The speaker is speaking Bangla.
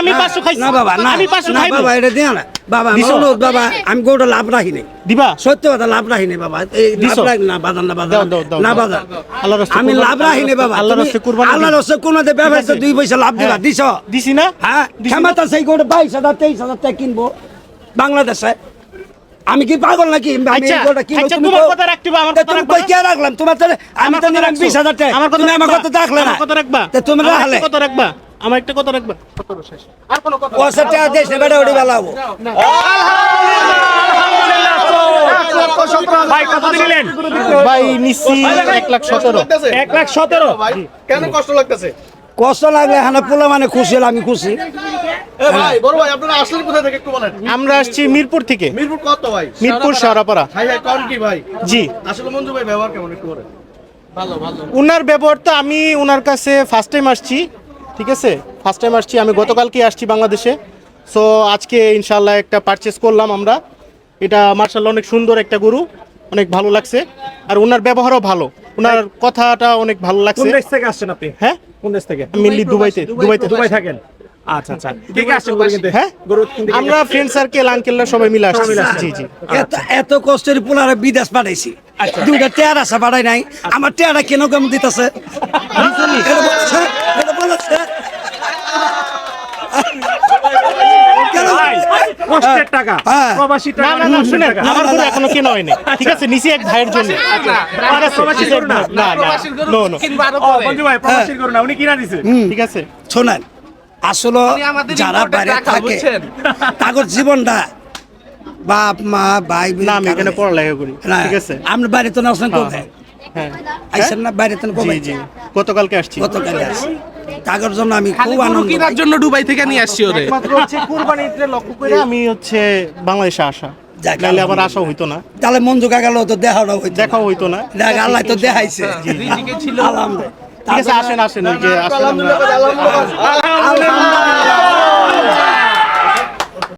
আমি 500 খাইছি না বাবা না আমি 500 না খাইবো বাবা এটা দিও না বাবা আমি দিছো? অনুরোধ বাবা আমি গরুটা লাভ রাখি নাই দিবা সত্য কথা লাভ রাখি নাই বাবা এই লাভ দিছো? রাখি না বাজার না বাজার দাও, দাও, দাও, না দাও। বাজার আল্লাহর রাস্তায় আমি কুরবানি- লাভ রাখি নাই বাবা আল্লাহর রাস্তায় কুরবানি আল্লাহর দিই। রাস্তায় কোনতে ঠিক ব্যবসা আছে। 2 পয়সা লাভ দিবা হ্যাঁ। দিছো দিছি না হ্যাঁ দিছি না? ক্ষমতা সেই গরুটা 22,000 23,000 টাকা কিনবো বাংলাদেশে আমি কি পাগল নাকি আমি আচ্ছা, এই গরুটা কিনবো আচ্ছা, তুমি তোমার তো- কথা রাখতে হবে, আমার তা কথা তুমি রাখবা কই না? কে রাখলাম তোমার তো আমি আমার তো কথা নিলাম রাখছো। 20,000 টাকা আমার কথা তুমি আমার রাখবা। কথা রাখলে না আমার কথা রাখবা তা তুমি আমার রাখলে একটা কথা রাখবা আমার একটা কথা রাখবা আর কোনো কথা পয়সা টাকা দেশ বেটা ওড়ি বেলাবো ভাই কত দিলেন ভাই নিছি 1,17,000 1,17,000 ভাই কেন কষ্ট লাগতেছে? কষ্ট লাগলে হানা পোলা মানে খুশি হলে আমি খুশি এ ভাই বড় ভাই আপনারা আসলেন কোথা থেকে একটু বলেন? আমরা আসছি মিরপুর থেকে মিরপুর কত ভাই? মিরপুর সারাপাড়া হাই হাই কোন কি ভাই? জি আসলে মঞ্জু ভাই ব্যবহার কেমন একটু বলেন? উনার ব্যবহার তো আমি উনার কাছে ফার্স্ট টাইম আসছি ঠিক আছে ফার্স্ট টাইম আসছি আমি গতকালকে আসছি বাংলাদেশে সো আজকে ইনশাল্লাহ একটা পারচেস করলাম আমরা এটা মার্শাল্লাহ অনেক সুন্দর একটা গরু অনেক ভালো লাগছে আর উনার ব্যবহারও ভালো উনার কথাটা অনেক ভালো কোন লাগছে দেশ থেকে আসছেন আপনি হ্যাঁ কোন দেশ থেকে মেনলি দুবাইতে দুবাই থাকেন আচ্ছা আচ্ছা কে কে আসছেন গরু কিনতে হ্যাঁ গরু কিনতে কে কে আমরা ফ্রেন্ড সার্কেল আঙ্কেলরা সবাই মিলে আসছি জি জি এত এত কষ্টের পোলারে বিদেশ পাঠাইছি দুইটা টেয়ার আসা পাঠাই নাই আমার টেয়ারা কেন কেমন দিতেছে ভাই, কষ্টের টাকা হ্যাঁ। প্রবাসী না টাকা না না শুনেন টাকা। আমার গরু এখনো কেনা হয়নি ঠিক আছে নিচে এক ভাইয়ের জন্য ঠিক আছে, প্রবাসী গরু না? না না নো নো ও বন্ধু ভাই প্রবাসীর গরু না উনি কিনা দিছে ঠিক আছে শোনেন আসলে যারা বাইরে থাকে তাদের জীবনটা বাপ মা ভাই বোন না আমি এখানে কারণে- পড়ালেখা করি না, ঠিক আছে আপনি বাইরে তো আসছেন কবে হ্যাঁ আইসেন না বাইরে তো কবে জি জি গতকালকে আসছি গতকাল আসছি তাদের জন্য আমি খুব আনন্দ কেনার জন্য দুবাই থেকে নিয়ে আসছি ওরে একমাত্র হচ্ছে কুরবানিতে লক্ষ্য করে আমি হচ্ছে বাংলাদেশে আসা যাক, নাহলে আমার আশা হইতো না তাহলে মঞ্জু কাকালো তো দেখাও হইতো দেখাও হইতো না দেখ আল্লাহ তো দেখাইছে ছিল আলহামদুলিল্লাহ ঠিক আছে আসেন আসেন ওই যে আসেন আমরা- আলহামদুলিল্লাহ আলহামদুলিল্লাহ আলহামদুলিল্লাহ